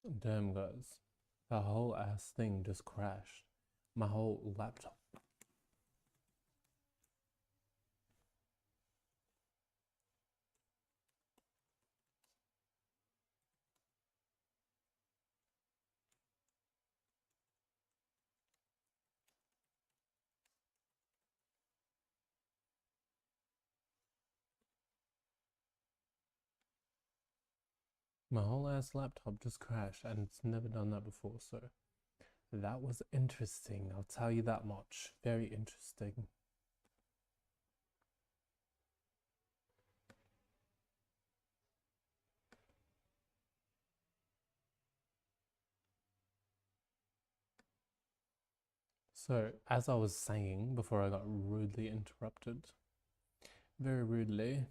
Damn, guys. That whole ass thing just crashed. My whole laptop. My whole ass laptop just crashed and it's never done that before, so that was interesting. I'll tell you that much. Very interesting. So, as I was saying before I got rudely interrupted, very rudely,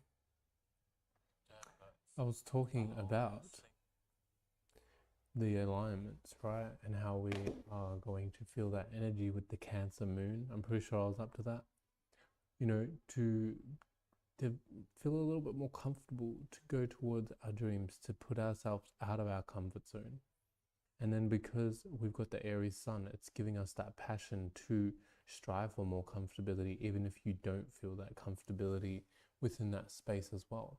I was talking about the alignments, right? And how we are going to feel that energy with the Cancer moon. I'm pretty sure I was up to that. You know, to feel a little bit more comfortable, to go towards our dreams, to put ourselves out of our comfort zone. And then because we've got the Aries sun, it's giving us that passion to strive for more comfortability, even if you don't feel that comfortability within that space as well.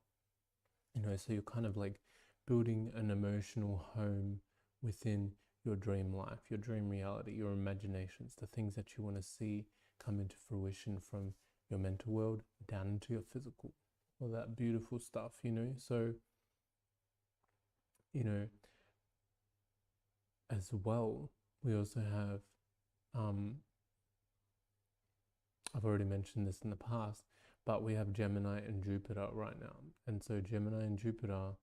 You know, so you're kind of like building an emotional home within your dream life, your dream reality, your imaginations, the things that you want to see come into fruition from your mental world down into your physical, all that beautiful stuff, you know. So, you know, as well, we also have, I've already mentioned this in the past, but we have Gemini and Jupiter right now. And so Gemini and Jupiter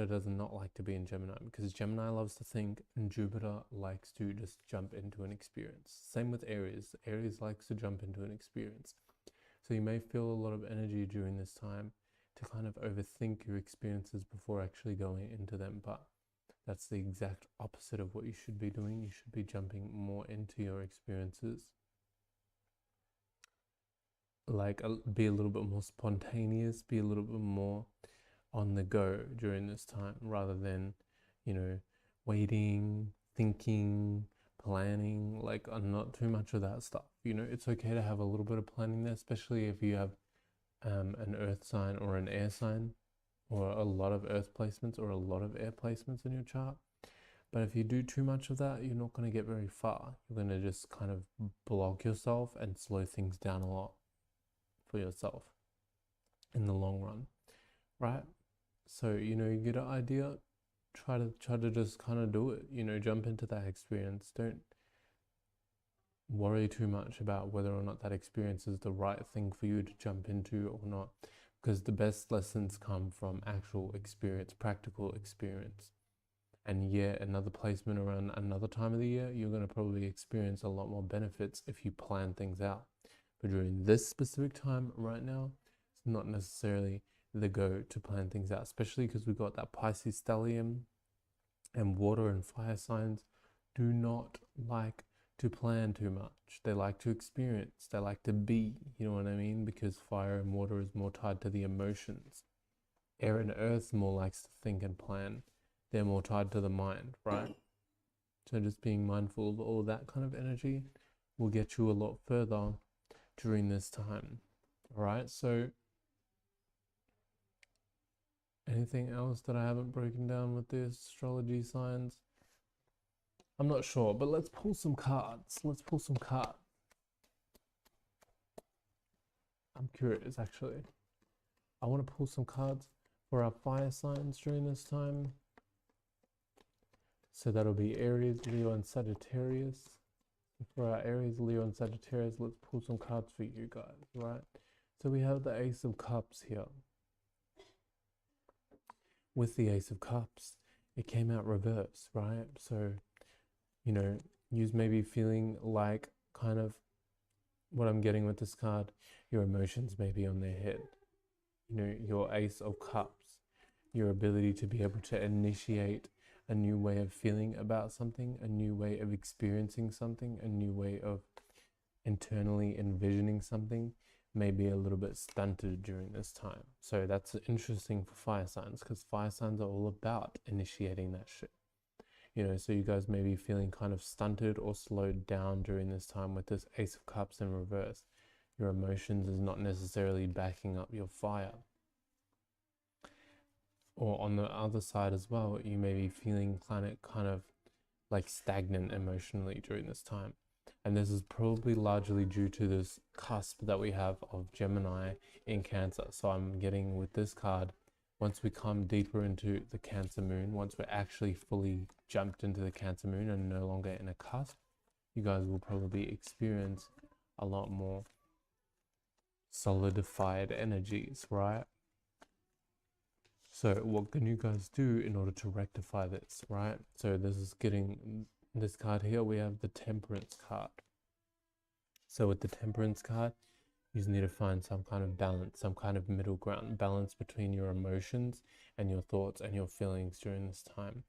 does not like to be in Gemini because Gemini loves to think and Jupiter likes to just jump into an experience. Same with Aries. Aries likes to jump into an experience. So you may feel a lot of energy during this time to kind of overthink your experiences before actually going into them. But that's the exact opposite of what you should be doing. You should be jumping more into your experiences. Like, be a little bit more spontaneous, be a little bit more on the go during this time rather than, you know, waiting, thinking, planning. Like, not too much of that stuff. You know, it's okay to have a little bit of planning there, especially if you have an earth sign or an air sign, or a lot of earth placements or a lot of air placements in your chart. But if you do too much of that, you're not going to get very far. You're going to just kind of block yourself and slow things down a lot for yourself in the long run, right? So, you know, you get an idea, try to just kind of do it, you know, jump into that experience. Don't worry too much about whether or not that experience is the right thing for you to jump into or not, because the best lessons come from actual experience, practical experience. And yeah, another placement around another time of the year, you're going to probably experience a lot more benefits if you plan things out. But during this specific time right now, it's not necessarily the go to plan things out, especially because we've got that Pisces stellium, and water and fire signs do not like to plan too much. They like to experience, they like to be, you know what I mean? Because fire and water is more tied to the emotions. Air and earth more likes to think and plan. They're more tied to the mind, right? So just being mindful of all that kind of energy will get you a lot further during this time. All right. So anything else that I haven't broken down with the astrology signs? I'm not sure, but let's pull some cards. Let's pull some cards. I'm curious, actually. I want to pull some cards for our fire signs during this time. So that'll be Aries, Leo, and Sagittarius. For our Aries, Leo, and Sagittarius, let's pull some cards for you guys, right? So we have the Ace of Cups here. With the Ace of Cups, it came out reverse, right? So, you know, you may be feeling like kind of what I'm getting with this card, your emotions may be on their head. You know, your Ace of Cups, your ability to be able to initiate a new way of feeling about something, a new way of experiencing something, a new way of internally envisioning something may be a little bit stunted during this time. So that's interesting for fire signs because fire signs are all about initiating that shit. So you guys may be feeling kind of stunted or slowed down during this time with this Ace of Cups in reverse. Your emotions is not necessarily backing up your fire. Or on the other side as well, you may be feeling kind of like stagnant emotionally during this time. And this is probably largely due to this cusp that we have of Gemini in Cancer. So I'm getting with this card, once we come deeper into the Cancer moon, once we're actually fully jumped into the Cancer moon and no longer in a cusp, you guys will probably experience a lot more solidified energies, right? So what can you guys do in order to rectify this, right? So this is getting this card here, we have the Temperance card. So with the Temperance card, you just need to find some kind of balance, some kind of middle ground, balance between your emotions and your thoughts and your feelings during this time.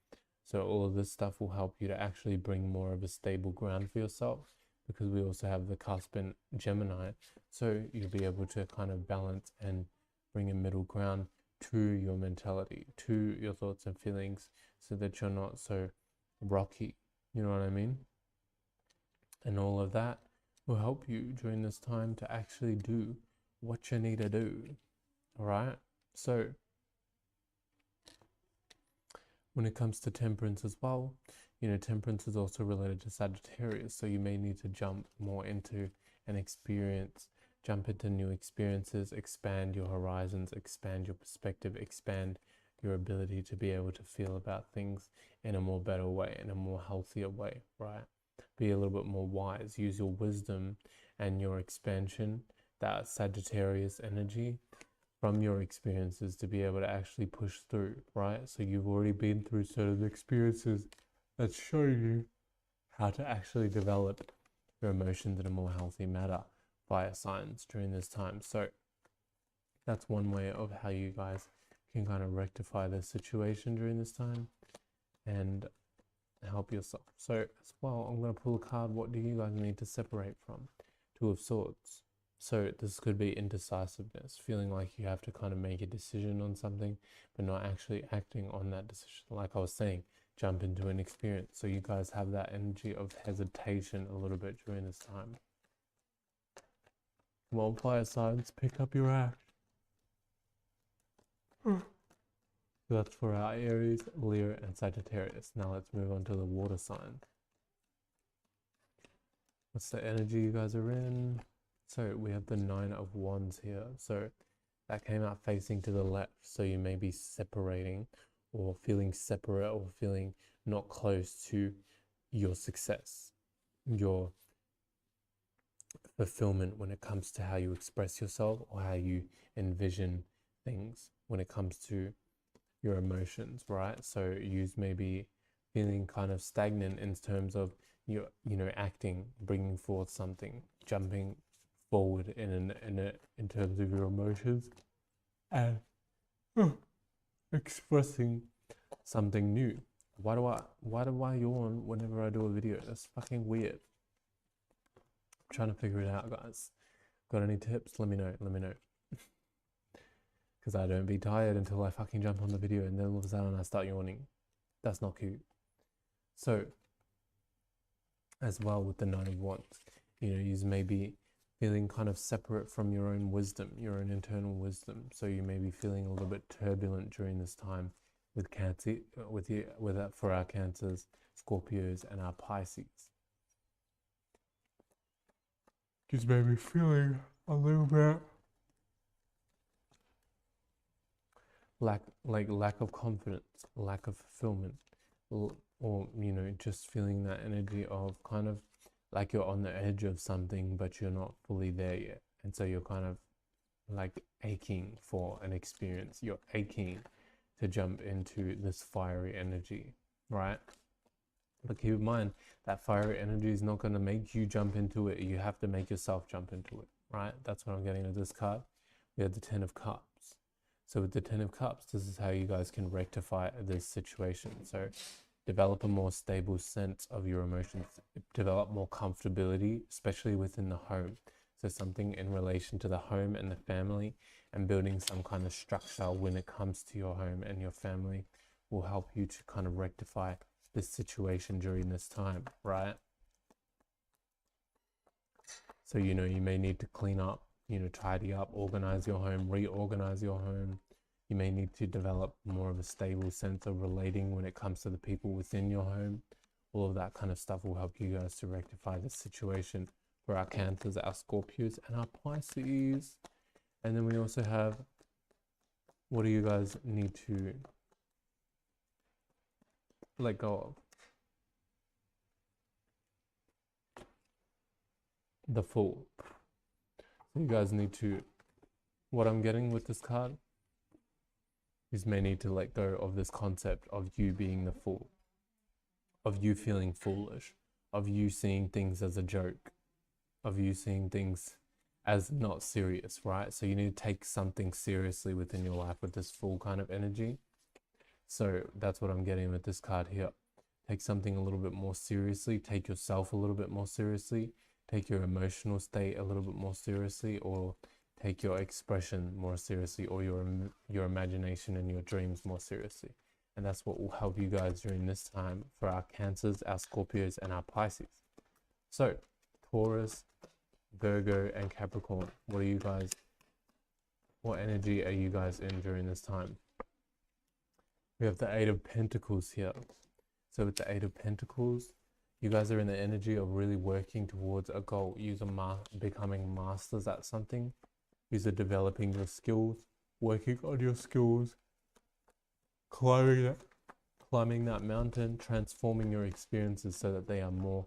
So all of this stuff will help you to actually bring more of a stable ground for yourself, because we also have the cusp in Gemini. So you'll be able to kind of balance and bring a middle ground to your mentality, to your thoughts and feelings, so that you're not so rocky. You know what I mean? And all of that will help you during this time to actually do what you need to do. All right? So when it comes to Temperance as well, Temperance is also related to Sagittarius. So you may need to jump more into an experience, jump into new experiences, expand your horizons, expand your perspective, expand your ability to be able to feel about things in a more better way, in a more healthier way, right? Be a little bit more wise, use your wisdom and your expansion, that Sagittarius energy from your experiences to be able to actually push through, right? So you've already been through certain experiences that show you how to actually develop your emotions in a more healthy manner via signs during this time. So that's one way of how you guys can kind of rectify this situation during this time and help yourself. So as well, I'm going to pull a card. What do you guys need to separate from? Two of Swords. So this could be indecisiveness, feeling like you have to kind of make a decision on something, but not actually acting on that decision. Like I was saying, jump into an experience. So you guys have that energy of hesitation a little bit during this time. Come on, fire signs, pick up your act. So that's for our Aries, Leo, and Sagittarius. Now let's move on to the water sign. What's the energy you guys are in? So we have the Nine of Wands here. So that came out facing to the left. So you may be separating or feeling separate or feeling not close to your success, your fulfillment when it comes to how you express yourself or how you envision things when it comes to your emotions, right? So you may be feeling kind of stagnant in terms of your, acting, bringing forth something, jumping forward in terms of your emotions, and expressing something new. Why do I yawn whenever I do a video? That's fucking weird. I'm trying to figure it out, guys. Got any tips? Let me know. Because I don't be tired until I fucking jump on the video and then all of a sudden I start yawning. That's not cute. So, as well with the Nine of Wands, you may be feeling kind of separate from your own wisdom, your own internal wisdom. So you may be feeling a little bit turbulent during this time with Cancer, for our Cancers, Scorpios, and our Pisces. Just made me feeling a little bit lack of confidence, lack of fulfillment, or just feeling that energy of kind of like you're on the edge of something but you're not fully there yet, and so you're kind of like aching for an experience. You're aching to jump into this fiery energy, right? But keep in mind that fiery energy is not going to make you jump into it. You have to make yourself jump into it, right? That's what I'm getting with this card. We have the Ten of Cups. So with the Ten of Cups, this is how you guys can rectify this situation. So develop a more stable sense of your emotions, develop more comfortability, especially within the home. So something in relation to the home and the family, and building some kind of structure when it comes to your home and your family will help you to kind of rectify this situation during this time, right? So, you know, you may need to clean up, you know, tidy up, organize your home, reorganize your home. You may need to develop more of a stable sense of relating when it comes to the people within your home. All of that kind of stuff will help you guys to rectify this situation for our Cancers, our Scorpios, and our Pisces. And then we also have, what do you guys need to let go of? The Fool. So you guys need to, what I'm getting with this card is may need to let go of this concept of you being the fool, of you feeling foolish, of you seeing things as a joke, of you seeing things as not serious, right? So you need to take something seriously within your life with this Fool kind of energy. So that's what I'm getting with this card here. Take something a little bit more seriously, take yourself a little bit more seriously, take your emotional state a little bit more seriously, or take your expression more seriously, or your imagination and your dreams more seriously. And that's what will help you guys during this time for our Cancers, our Scorpios, and our Pisces. So, Taurus, Virgo, and Capricorn, what energy are you guys in during this time? We have the Eight of Pentacles here. So with the Eight of Pentacles, you guys are in the energy of really working towards a goal. You are becoming masters at something. You are developing your skills, working on your skills, climbing that mountain, transforming your experiences so that they are more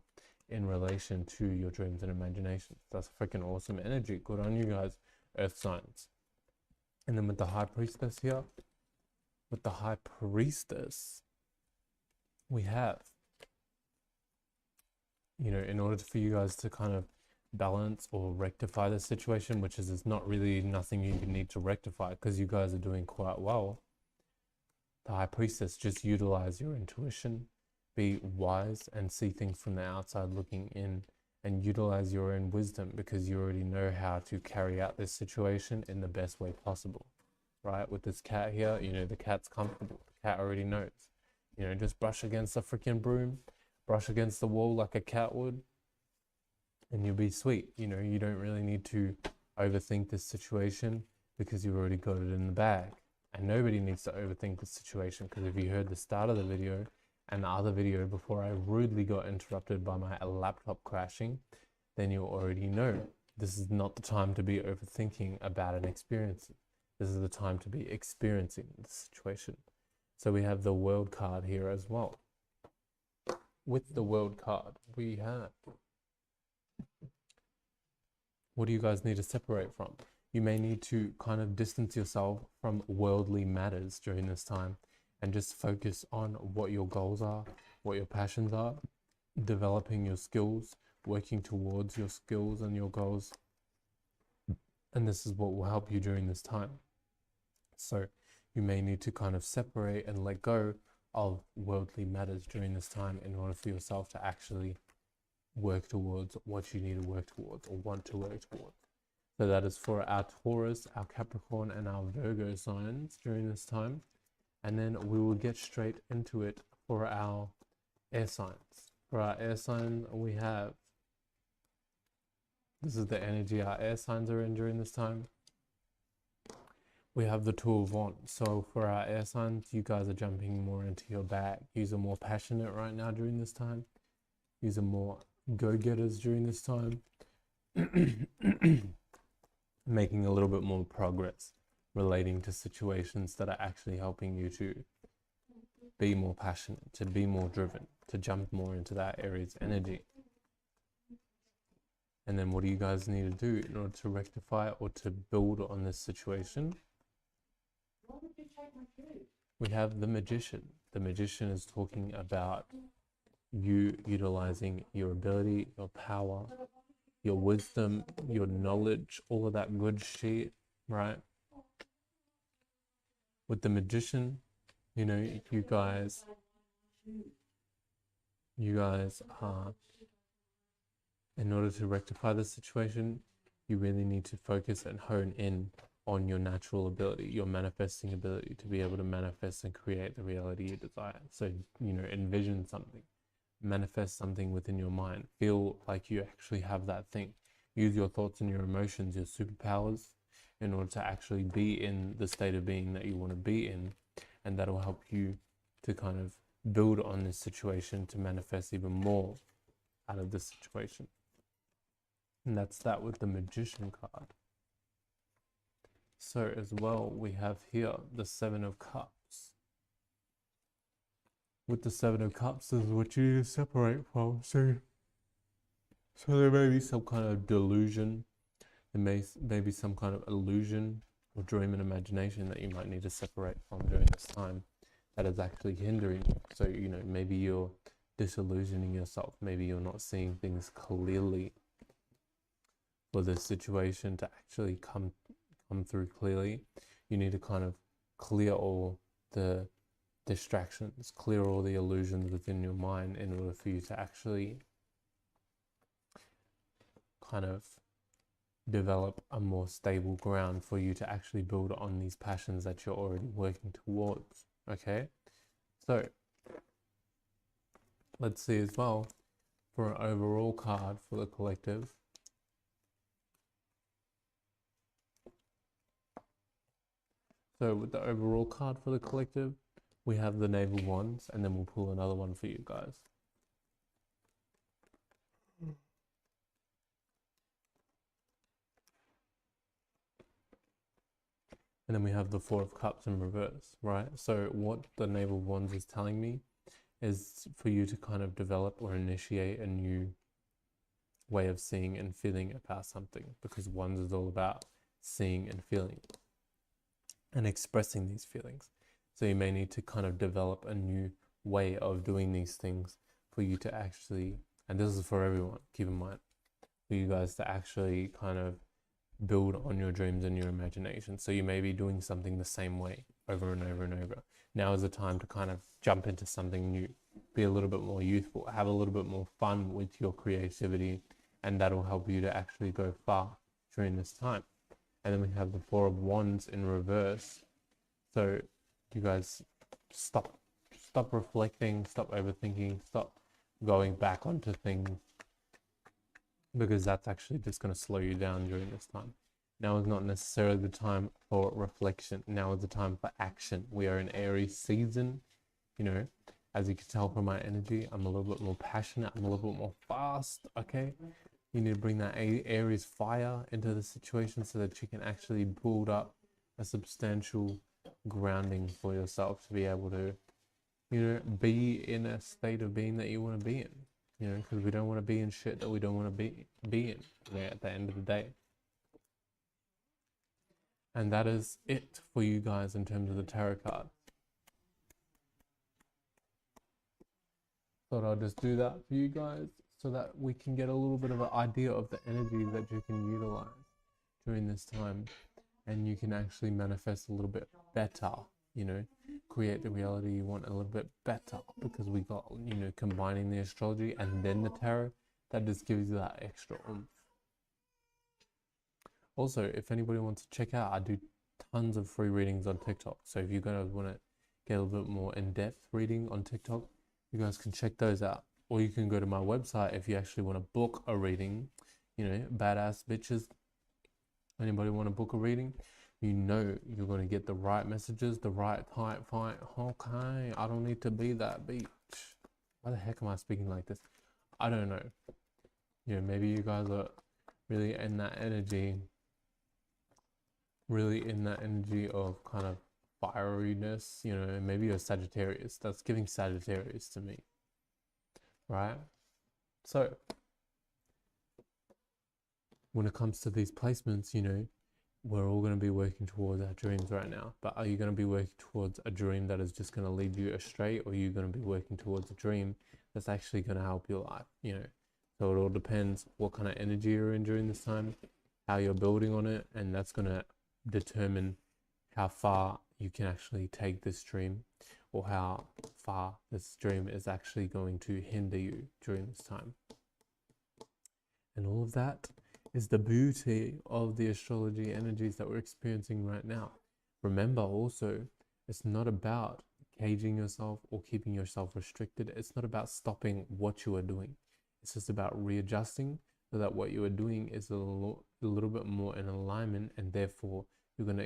in relation to your dreams and imaginations. That's freaking awesome energy. Good on you guys, Earth signs. And then with the High Priestess here, we have, you know, in order for you guys to kind of balance or rectify the situation, which is it's not really nothing you need to rectify because you guys are doing quite well. The High Priestess, just utilize your intuition, be wise and see things from the outside looking in, and utilize your own wisdom because you already know how to carry out this situation in the best way possible, right? With this cat here, you know, the cat's comfortable. The cat already knows. You know, just brush against the freaking broom, brush against the wall like a cat would, and you'll be sweet. You know, you don't really need to overthink this situation because you've already got it in the bag. And nobody needs to overthink the situation because if you heard the start of the video and the other video before I rudely got interrupted by my laptop crashing, then you already know this is not the time to be overthinking about an experience. This is the time to be experiencing the situation. So we have the World card here as well. With the World card, we have, what do you guys need to separate from? You may need to kind of distance yourself from worldly matters during this time and just focus on what your goals are, what your passions are, developing your skills, working towards your skills and your goals. And this is what will help you during this time. So you may need to kind of separate and let go of worldly matters during this time in order for yourself to actually work towards what you need to work towards or want to work towards. So that is for our Taurus, our Capricorn, and our Virgo signs during this time. And then we will get straight into it for our air signs. For our air sign, we have, this is the energy our air signs are in during this time. We have the Two of Wands. So for our air signs, you guys are jumping more into your bag. You are more passionate right now during this time. You are more go-getters during this time. Making a little bit more progress relating to situations that are actually helping you to be more passionate, to be more driven, to jump more into that Aries energy. And then what do you guys need to do in order to rectify or to build on this situation? We have the Magician. The Magician is talking about you utilizing your ability, your power, your wisdom, your knowledge, all of that good shit, right? With the Magician, you know, you guys are, in order to rectify the situation, you really need to focus and hone in on your natural ability, your manifesting ability to be able to manifest and create the reality you desire. So, envision something, manifest something within your mind, feel like you actually have that thing. Use your thoughts and your emotions, your superpowers, in order to actually be in the state of being that you want to be in. And that'll help you to kind of build on this situation to manifest even more out of this situation. And that's that with the Magician card. So as well, we have here the Seven of Cups. With the Seven of Cups is what you need to separate from. So there may be some kind of delusion. There may be some kind of illusion or dream and imagination that you might need to separate from during this time that is actually hindering you. So, maybe you're disillusioning yourself. Maybe you're not seeing things clearly for this situation to actually come through clearly. You need to kind of clear all the distractions, clear all the illusions within your mind in order for you to actually kind of develop a more stable ground for you to actually build on these passions that you're already working towards. Okay, so let's see as well for an overall card for the collective. So with the overall card for the collective, we have the Knave of Wands, and then we'll pull another one for you guys. And then we have the Four of Cups in reverse, right? So what the Knave of Wands is telling me is for you to kind of develop or initiate a new way of seeing and feeling about something, because Wands is all about seeing and feeling and expressing these feelings. So you may need to kind of develop a new way of doing these things for you to actually, and this is for everyone, keep in mind, for you guys to actually kind of build on your dreams and your imagination. So you may be doing something the same way over and over and over. Now is the time to kind of jump into something new, be a little bit more youthful, have a little bit more fun with your creativity, and that'll help you to actually go far during this time. And then we have the Four of Wands in reverse. So you guys stop reflecting, stop overthinking, stop going back onto things, because that's actually just going to slow you down during this time. Now is not necessarily the time for reflection. Now is the time for action. We are in Aries season. As you can tell from my energy, I'm a little bit more passionate. I'm a little bit more fast, okay? You need to bring that Aries fire into the situation so that you can actually build up a substantial grounding for yourself to be able to, be in a state of being that you want to be in. Because we don't want to be in shit that we don't want to be in at the end of the day. And that is it for you guys in terms of the tarot card. Thought I'll just do that for you guys so that we can get a little bit of an idea of the energy that you can utilize during this time, and you can actually manifest a little bit better, create the reality you want a little bit better, because we got, combining the astrology and then the tarot, that just gives you that extra oomph. Also, if anybody wants to check out, I do tons of free readings on TikTok. So if you guys want to get a little bit more in-depth reading on TikTok, you guys can check those out. Or you can go to my website if you actually want to book a reading. Badass bitches. Anybody want to book a reading? You're going to get the right messages, the right type. Fine. Okay, I don't need to be that bitch. Why the heck am I speaking like this? I don't know. Maybe you guys are really in that energy of kind of fieriness, maybe you're Sagittarius. That's giving Sagittarius to me, right? So when it comes to these placements, we're all going to be working towards our dreams right now. But are you going to be working towards a dream that is just going to lead you astray, or are you going to be working towards a dream that's actually going to help your life? So it all depends what kind of energy you're in during this time, how you're building on it, and that's going to determine how far you can actually take this dream, or how far this dream is actually going to hinder you during this time. And all of that is the beauty of the astrology energies that we're experiencing right now. Remember also, it's not about caging yourself or keeping yourself restricted. It's not about stopping what you are doing. It's just about readjusting so that what you are doing is a little bit more in alignment, and therefore you're going to